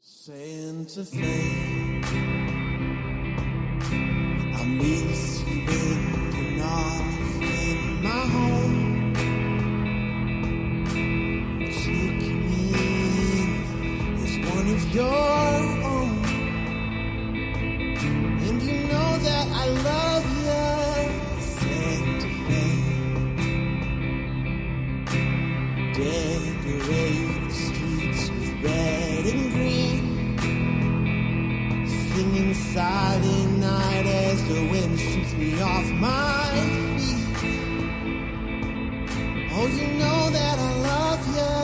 Santa Fe, I miss you when you're not in my home. Took me in as one of your own, and you know that I love you, Santa Fe. Decorate the streets with red and green, singing Silent Night as the wind shoots me off my feet. Oh, you know that I love you.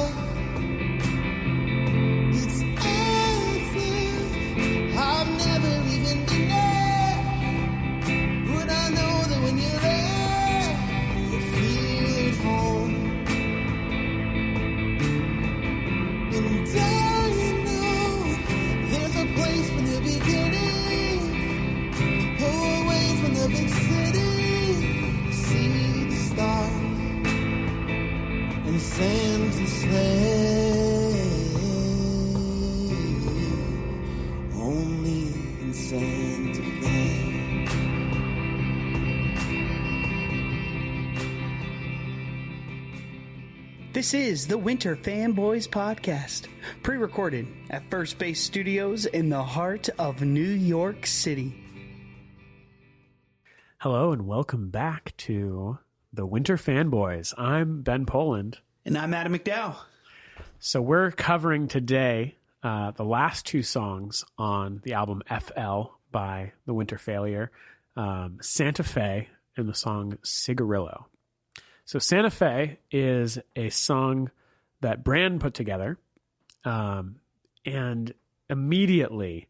It's as if I've never even been there, but I know that when you're there, you feel at home. And I know there's a place from the beginning, away from the big city, see the stars and Santa's sleigh, only in Santa Fe. This is the Winter Fanboys Podcast, pre-recorded at First Base Studios in the heart of New York City. Hello and welcome back to the Winter Fanboys. I'm Ben Poland. And I'm Adam McDowell. So we're covering today the last two songs on the album FL by The Winter Failure, Santa Fe and the song Cigarillo. So Santa Fe is a song that Brand put together, and immediately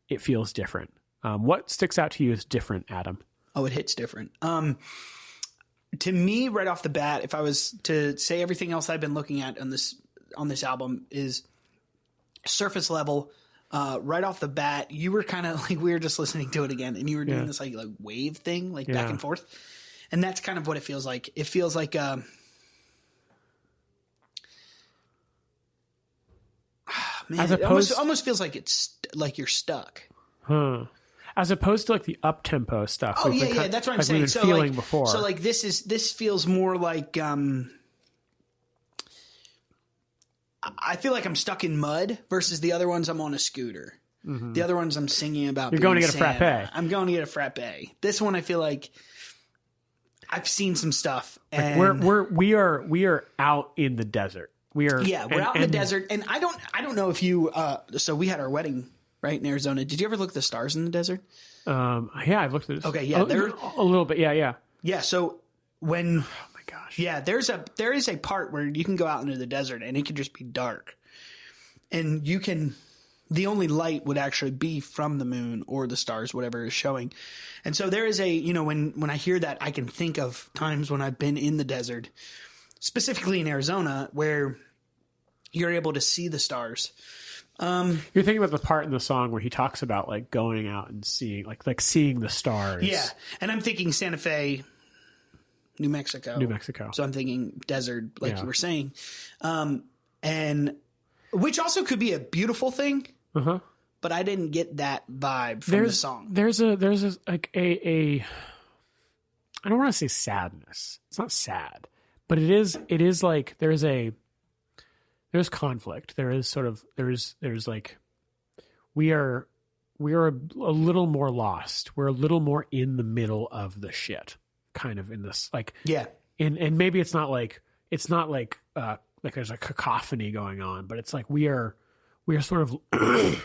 it feels different. What sticks out to you as different, Adam? Oh, it hits different. To me, right off the bat, if I was to say everything else I've been looking at on this album is surface level. Right off the bat, you were kind of like, we were just listening to it again, and you were doing this like wave thing, back and forth. And that's kind of what it feels like. It feels like man, it almost feels like it's like you're stuck. As opposed to like the up-tempo stuff. Oh, yeah, that's what I'm saying. We've been feeling before. So like this feels more like I feel like I'm stuck in mud versus the other ones I'm on a scooter. Mm-hmm. The other ones I'm singing about. You're going to get a frappe. I'm going to get a frappe. This one I feel like I've seen some stuff, and like we are out in the desert. We're out in the desert, and I don't know if you. So we had our wedding right in Arizona. Did you ever look at the stars in the desert? Yeah, I've looked at it. Okay, yeah, they're a little bit. Yeah. So when oh my gosh, yeah, there is a part where you can go out into the desert and it can just be dark, and you can. The only light would actually be from the moon or the stars, whatever is showing. And so there is a, when I hear that, I can think of times when I've been in the desert, specifically in Arizona, where you're able to see the stars. You're thinking about the part in the song where he talks about like going out and seeing, like seeing the stars. Yeah. And I'm thinking Santa Fe, New Mexico. So I'm thinking desert, like you were saying. And which also could be a beautiful thing. Uh-huh. But I didn't get that vibe from the song. There's a like a I don't want to say sadness. It's not sad, but it is like there's conflict. There's like we are a little more lost. We're a little more in the middle of the shit, kind of in this like and maybe it's not like there's a cacophony going on, but it's like we are sort of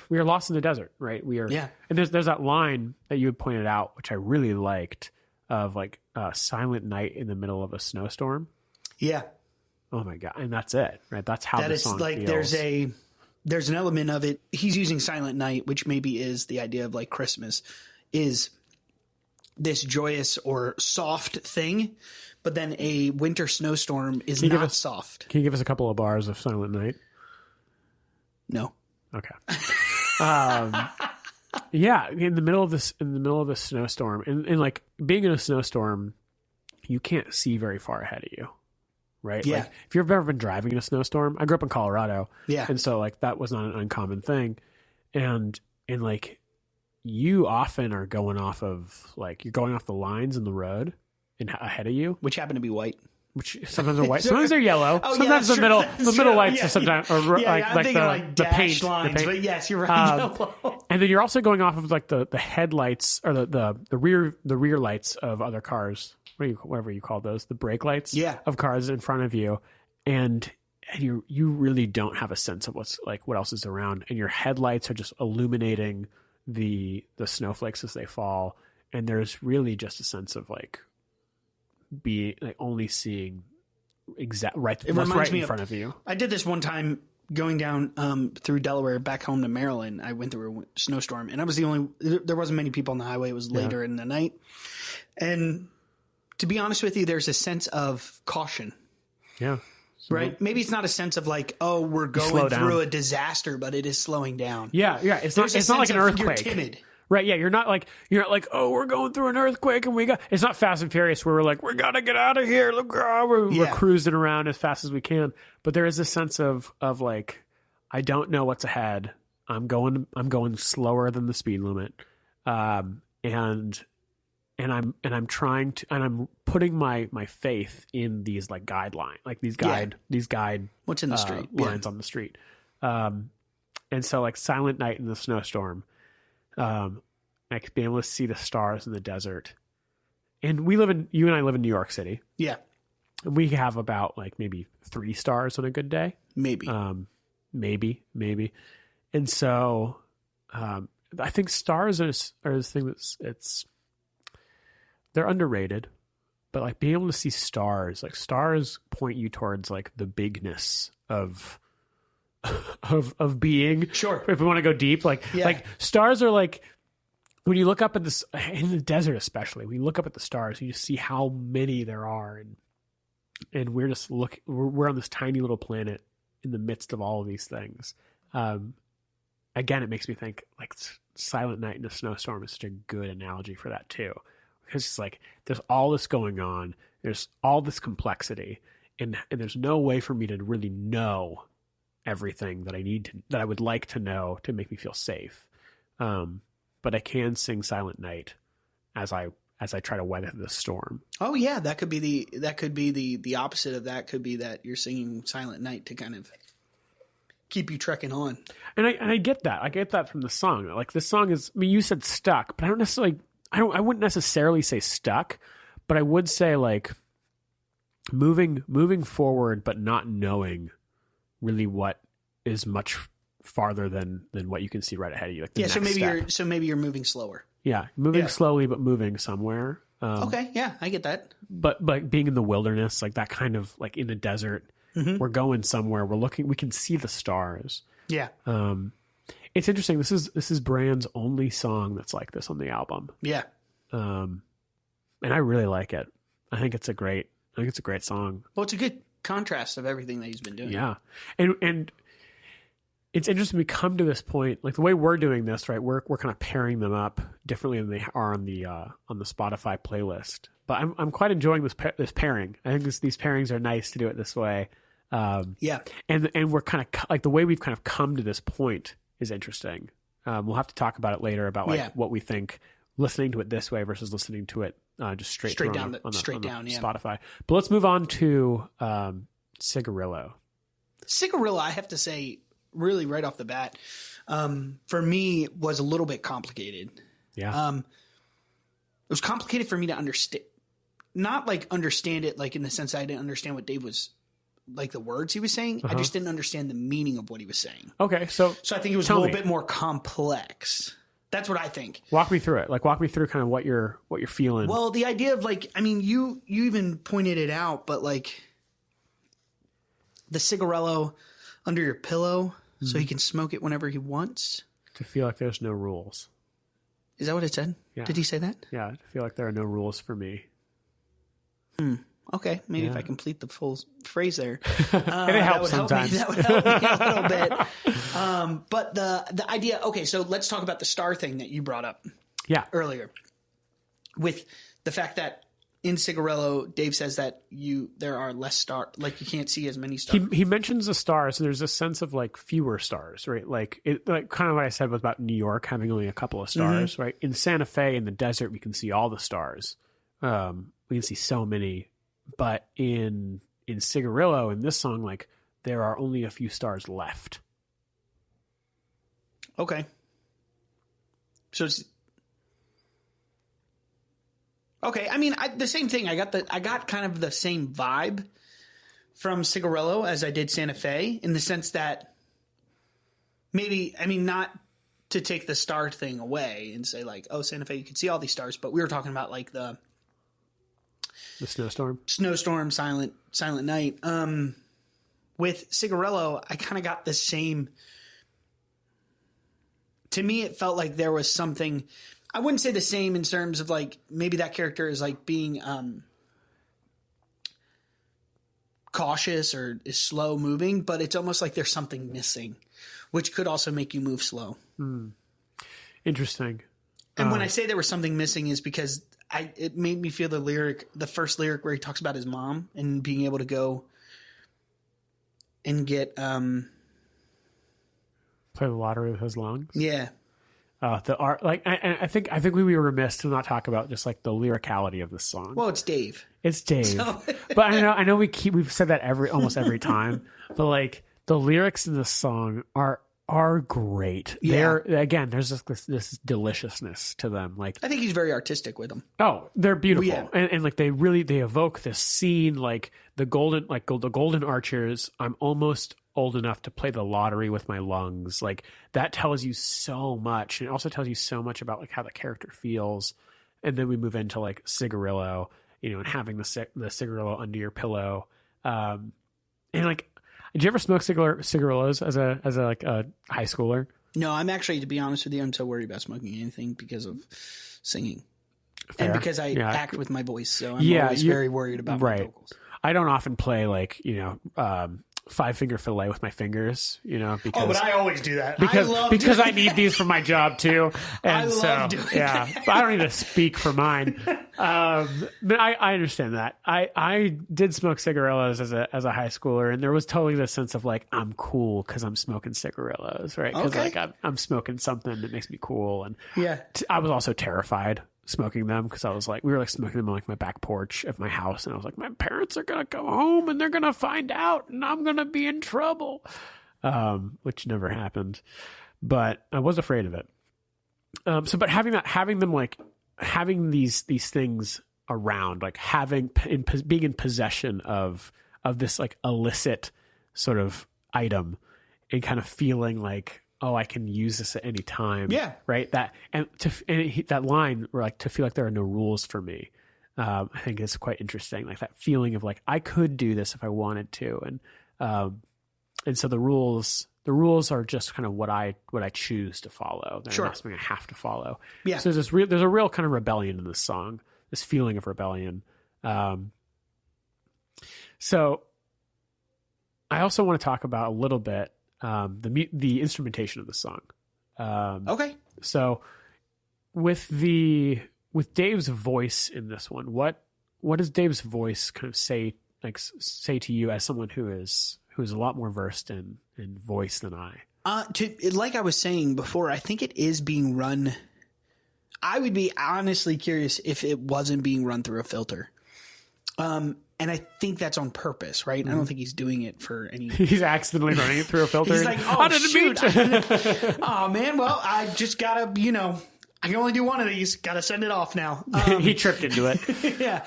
we are lost in the desert, right? We are, and there's that line that you had pointed out, which I really liked, of like silent night in the middle of a snowstorm. Yeah. Oh my god, and that's it, right? That's how the song like feels. There's an element of it. He's using silent night, which maybe is the idea of like Christmas, is this joyous or soft thing. But then a winter snowstorm is not soft. Can you give us a couple of bars of Silent Night? No. Okay. Yeah, in the middle of this snowstorm, and like being in a snowstorm, you can't see very far ahead of you, right? Yeah. Like, if you've ever been driving in a snowstorm, I grew up in Colorado, yeah, and so like that was not an uncommon thing. and like you often are going off of like you're going off the lines in the road and ahead of you, which happen to be white. Which sometimes are white, sometimes they're yellow. Oh, sometimes yeah, the middle lights are sometimes or I'm like thinking the paint lines, the paint. But yes, you're right. Yellow. And then you're also going off of like the headlights or the rear lights of other cars. Whatever you call those, the brake lights of cars in front of you, and you really don't have a sense of what else is around, and your headlights are just illuminating the snowflakes as they fall, and there's really just a sense of like being like only seeing right in front of you. I did this one time going down through Delaware back home to Maryland. I went through a snowstorm, and I was there wasn't many people on the highway. It was later in the night, and to be honest with you, there's a sense of caution. Yeah. Right? Maybe it's not a sense of like, oh, we're going through a disaster, but it is slowing down. Yeah. It's not like an earthquake. You're timid. Right, yeah, you're not like, oh, we're going through an earthquake and it's not Fast and Furious where we're like, we gotta get out of here. Look, we're cruising around as fast as we can. But there is a sense of like, I don't know what's ahead. I'm going slower than the speed limit, and I'm trying to, and I'm putting my faith in these like guideline, like these guide what's in the street lines on the street, and so like Silent Night in the snowstorm. I could be able to see the stars in the desert, and you and I live in New York City. Yeah. And we have about like maybe 3 stars on a good day. Maybe. Maybe. And so, I think stars are this thing they're underrated, but like being able to see stars point you towards like the bigness of being. Sure. If we want to go deep, like stars are like, when you look up at this in the desert, especially when you look up at the stars, you just see how many there are. And we're just we're on this tiny little planet in the midst of all of these things. Again, it makes me think like Silent Night in a snowstorm is such a good analogy for that too. Because it's like, there's all this going on. There's all this complexity and there's no way for me to really know everything that I would like to know to make me feel safe. But I can sing Silent Night as I try to weather the storm. Oh yeah, that could be the opposite of that. Could be that you're singing Silent Night to kind of keep you trekking on. And I get that. I get that from the song. Like this song is, I mean, you said stuck, but I wouldn't necessarily say stuck, but I would say like moving forward, but not knowing really what is much farther than what you can see right ahead of you. Like so maybe you're moving slower. Yeah, moving slowly, but moving somewhere. Okay, yeah, I get that. But being in the wilderness, like that kind of like in the desert, we're going somewhere. We can see the stars. Yeah. It's interesting. This is Brand's only song that's like this on the album. Yeah. And I really like it. I think it's a great song. Well, it's a good contrast of everything that he's been doing. Yeah. And it's interesting we come to this point, like the way we're doing this, right? We're kind of pairing them up differently than they are on the Spotify playlist. But I'm quite enjoying this pairing. I think these pairings are nice to do it this way. Yeah. And we're kind of like the way we've kind of come to this point is interesting. We'll have to talk about it later about what we think listening to it this way versus listening to it just straight down Spotify. But let's move on to Cigarillo. Cigarillo, I have to say, really right off the bat, for me was a little bit complicated. Yeah. It was complicated for me to understand, not like understand it like in the sense I didn't understand what Dave was like the words he was saying. I just didn't understand the meaning of what he was saying. Okay, so I think it was a little bit more complex. That's what I think. Walk me through it. Like walk me through kind of what you're feeling. Well, the idea of like, I mean, you even pointed it out, but like the cigarillo under your pillow so he can smoke it whenever he wants. To feel like there's no rules. Is that what it said? Yeah. Did he say that? Yeah, to feel like there are no rules for me. Okay, maybe if I complete the full phrase there. And it helps sometimes. That would help me a little bit. But the idea, okay, so let's talk about the star thing that you brought up earlier. With the fact that in Cigarillo, Dave says that there are less stars, like you can't see as many stars. He mentions the stars, and there's a sense of like fewer stars, right? Like kind of what I said was about New York having only a couple of stars, right? In Santa Fe, in the desert, we can see all the stars. We can see so many, but in Cigarillo, in this song, like there are only a few stars left. Okay. So it's okay. I mean, the same thing. I got kind of the same vibe from Cigarillo as I did Santa Fe, in the sense that maybe, I mean, not to take the star thing away and say like, oh, Santa Fe, you can see all these stars, but we were talking about like the snowstorm, silent night. With Cigarillo, I kind of got the same. To me, it felt like there was something. I wouldn't say the same in terms of like maybe that character is like being cautious or is slow moving, but it's almost like there's something missing, which could also make you move slow. Interesting. And when I say there was something missing is because it made me feel the first lyric where he talks about his mom and being able to go and get play the lottery with his lungs. Yeah. The art, like, I think we were remiss to not talk about just like the lyricality of this song. Well, it's Dave. It's Dave, so. But I know we've said that almost every time, but like the lyrics in this song are great. Yeah. There's this deliciousness to them. Like, I think he's very artistic with them. Oh, they're beautiful. Yeah. And like they evoke this scene, like the golden archers. I'm almost old enough to play the lottery with my lungs. Like that tells you so much. And it also tells you so much about like how the character feels. And then we move into like Cigarillo, and having the cigarillo under your pillow. And like, did you ever smoke cigarillos as a like a high schooler? No, I'm actually, to be honest with you, I'm so worried about smoking anything because of singing. Fair. And because I act with my voice, so I'm always very worried about my vocals. I don't often play like, 5-finger fillet with my fingers, because but I always do that. Because I need these for my job too. And I love doing that. But I don't need to speak for mine. But I understand that. I did smoke cigarillos as a high schooler, and there was totally this sense of like, I'm cool because I'm smoking cigarillos, right? Because like I'm smoking something that makes me cool. And I was also terrified smoking them because I was like, we were like smoking them on like my back porch of my house, and I was like, my parents are gonna come home and they're gonna find out and I'm gonna be in trouble, which never happened, but I was afraid of it. But having them like having these things around, like being in possession of this like illicit sort of item, and kind of feeling like, oh, I can use this at any time. Yeah. Right. That line where like, to feel like there are no rules for me. I think it's quite interesting. Like that feeling of like, I could do this if I wanted to. And so the rules are just kind of what I choose to follow. They're not something I have to follow. Yeah. So there's a real kind of rebellion in this song, this feeling of rebellion. So I also want to talk about a little bit, the instrumentation of the song. Okay. So with Dave's voice in this one, what does Dave's voice kind of say to you as someone who is a lot more versed in voice than I? Like I was saying before, I think it is being run. I would be honestly curious if it wasn't being run through a filter. And I think that's on purpose, right? I don't think he's doing it for any. He's accidentally running it through a filter. He's like, oh, shoot. Oh, man. Well, I just got to, I can only do one of these. Got to send it off now. He tripped into it. Yeah.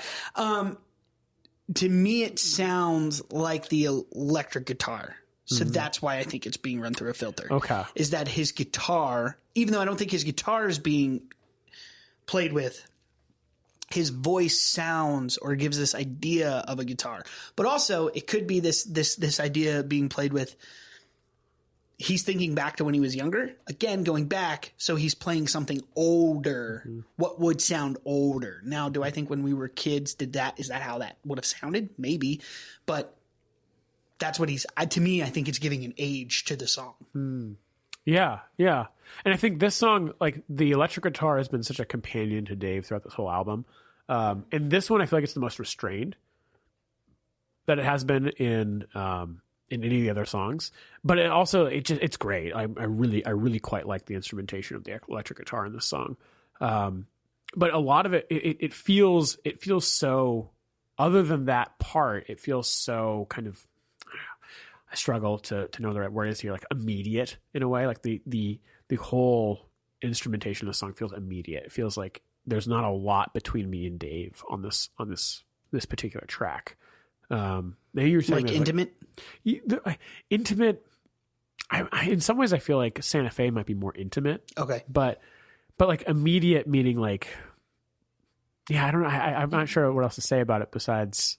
To me, it sounds like the electric guitar. So that's why I think it's being run through a filter. Okay. Is that his guitar, even though I don't think his guitar is being played with, his voice sounds or gives this idea of a guitar. But also it could be this idea being played with. He's thinking back to when he was younger, again, going back. So he's playing something older. What would sound older? Now, do I think when we were kids, is that how that would have sounded? Maybe, but that's what to me, I think it's giving an age to the song. Yeah. And I think this song, like the electric guitar has been such a companion to Dave throughout this whole album. And this one, I feel like it's the most restrained that it has been in any of the other songs. But it's great. I really quite like the instrumentation of the electric guitar in this song. But a lot of it feels so, other than that part, it feels so kind of, I struggle to know the right word is here, like immediate in a way. Like the whole instrumentation of the song feels immediate. It feels like there's not a lot between me and Dave on this particular track. Now you were saying like intimate, intimate. I in some ways I feel like Santa Fe might be more intimate. Okay, but like immediate meaning like, yeah, I don't know. I'm not sure what else to say about it besides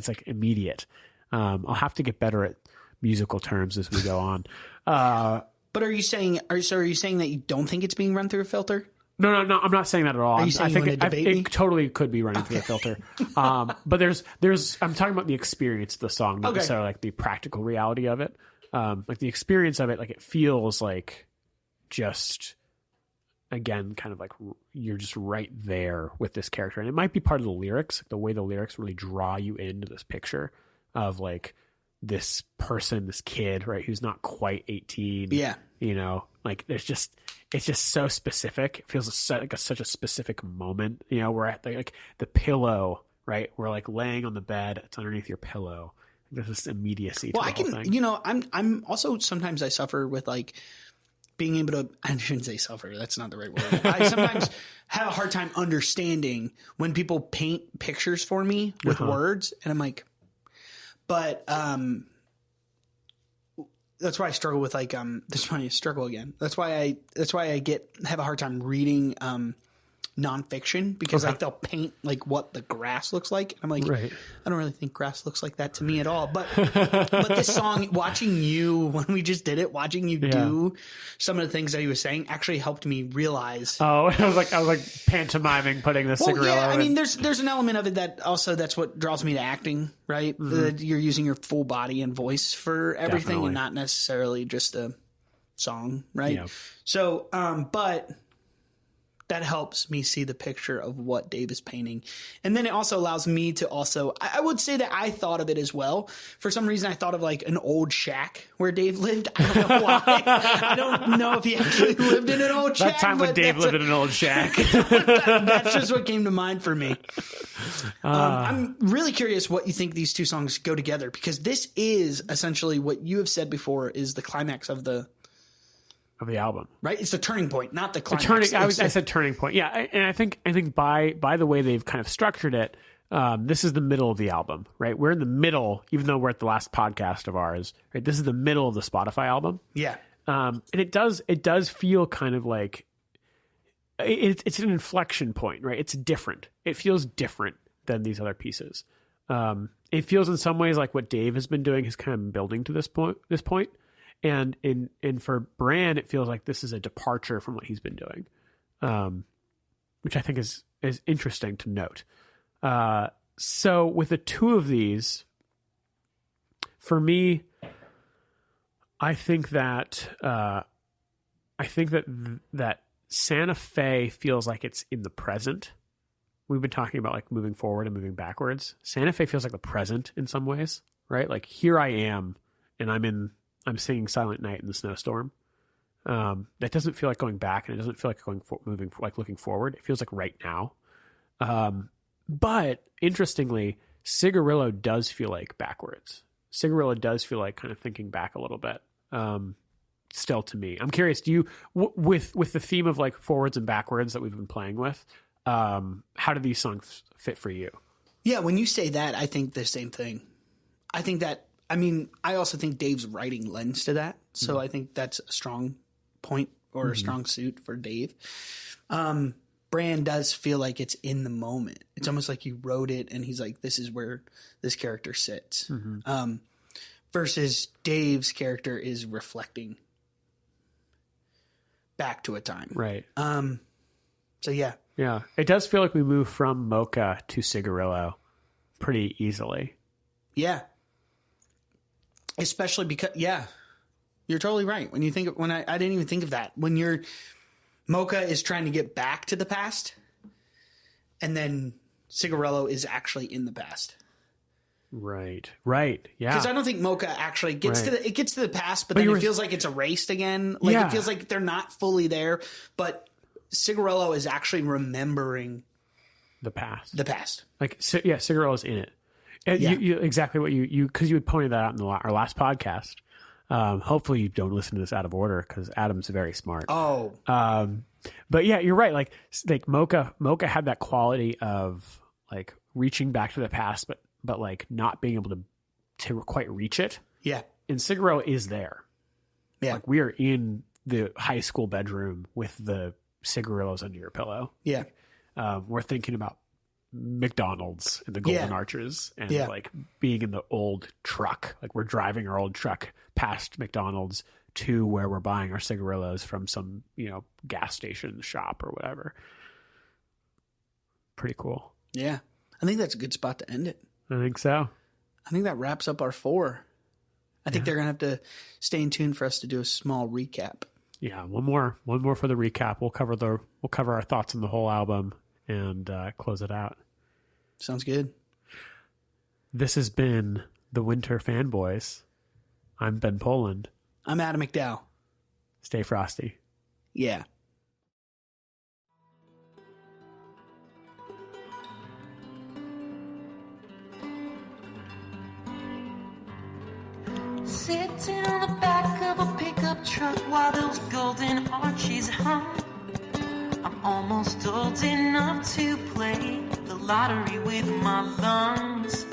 like immediate. I'll have to get better at musical terms as we go on. But are you saying that you don't think it's being run through a filter? No, I'm not saying that at all. Are you saying it totally could be running through a filter. But I'm talking about the experience of the song, not necessarily like the practical reality of it. Like the experience of it, like it feels like just, again, kind of like you're just right there with this character. And it might be part of the lyrics, like the way the lyrics really draw you into this picture of like this person, this kid, right, who's not quite 18. Yeah. You know, like it's just so specific. It feels like such a specific moment, you know, we're at like the pillow, right? We're like laying on the bed, it's underneath your pillow. There's this immediacy to the whole thing. You know, I'm also, sometimes I suffer with like being able to, I shouldn't say suffer, that's not the right word. I sometimes have a hard time understanding when people paint pictures for me with words, and I'm like, but that's why I struggle with like this funny struggle again. That's why I have a hard time reading nonfiction, because like they'll paint like what the grass looks like. I'm like, I don't really think grass looks like that to me at all. But this song, watching you, when we just did it, watching you do some of the things that he was saying actually helped me realize. Oh, I was like pantomiming, putting the cigarillo. Yeah, I mean, there's an element of it that also, that's what draws me to acting, right? That you're using your full body and voice for everything, and not necessarily just a song, right? Yeah. So, but that helps me see the picture of what Dave is painting. And then it also allows me to also, I would say that I thought of it as well. For some reason, I thought of like an old shack where Dave lived. I don't know why. I don't know if he actually lived in an old shack. That time when Dave lived in an old shack. That's just what came to mind for me. I'm really curious what you think these two songs go together, because this is essentially what you have said before is the climax of the album, right? It's the turning point, not the climax. I said turning point. Yeah. And I think by the way they've kind of structured it, this is the middle of the album, right? We're in the middle, even though we're at the last podcast of ours, right? This is the middle of the Spotify album. Yeah. And it does feel kind of like it's an inflection point, right? It's different. It feels different than these other pieces. It feels in some ways like what Dave has been doing is kind of building to this point. And for Bran, it feels like this is a departure from what he's been doing, which I think is interesting to note. So with the two of these, for me, I think that Santa Fe feels like it's in the present. We've been talking about like moving forward and moving backwards. Santa Fe feels like the present in some ways, right? Like here I am, and I'm singing Silent Night in the Snowstorm. That doesn't feel like going back, and it doesn't feel like looking forward. It feels like right now. But interestingly, Cigarillo does feel like backwards. Cigarillo does feel like kind of thinking back a little bit. Still to me, I'm curious. Do you, with the theme of like forwards and backwards that we've been playing with, how do these songs fit for you? Yeah, when you say that, I think the same thing. I also think Dave's writing lends to that. So I think that's a strong point or a strong suit for Dave. Bran does feel like it's in the moment. It's almost like you wrote it and he's like, this is where this character sits. Versus Dave's character is reflecting back to a time. Right. So yeah. Yeah. It does feel like we move from Mocha to Cigarillo pretty easily. Yeah. Especially because, you're totally right. When you think of, I didn't even think of that. When Mocha is trying to get back to the past, and then Cigarillo is actually in the past. Right. Yeah. Because I don't think Mocha actually gets to the past, but then it feels like it's erased again. Like it feels like they're not fully there, but Cigarillo is actually remembering the past. Like, Cigarillo's in it. And you exactly what you because you had pointed that out in our last podcast. Hopefully you don't listen to this out of order because Adam's very smart. Oh. But yeah, you're right. Like Mocha had that quality of like reaching back to the past, but like not being able to quite reach it. Yeah. And Cigarillo is there. Yeah. Like we are in the high school bedroom with the cigarillos under your pillow. Yeah. We're thinking about McDonald's and the Golden Arches and like being in the old truck. Like we're driving our old truck past McDonald's to where we're buying our cigarillos from some, gas station shop or whatever. Pretty cool. Yeah. I think that's a good spot to end it. I think so. I think that wraps up our 4. I think they're going to have to stay in tune for us to do a small recap. Yeah, one more for the recap. We'll cover our thoughts on the whole album and close it out. Sounds good. This has been the Winter Fanboys. I'm Ben Poland. I'm Adam McDowell. Stay frosty. Yeah. Sitting on the back of a pickup truck while those golden arches hum. I'm almost old enough to play the lottery with my lungs.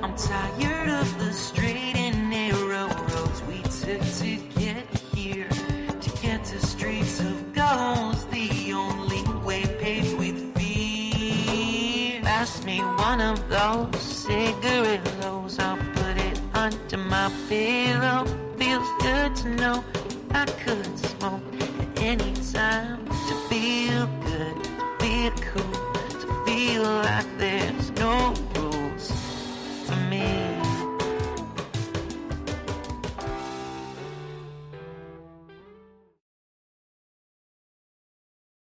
I'm tired of the straight and narrow roads we took to get here. To get to streets of gold's the only way paved with fear. Pass me one of those cigarillos, I'll put it under my pillow. Feels good to know I could smoke at any time. To feel good, to feel cool, to feel like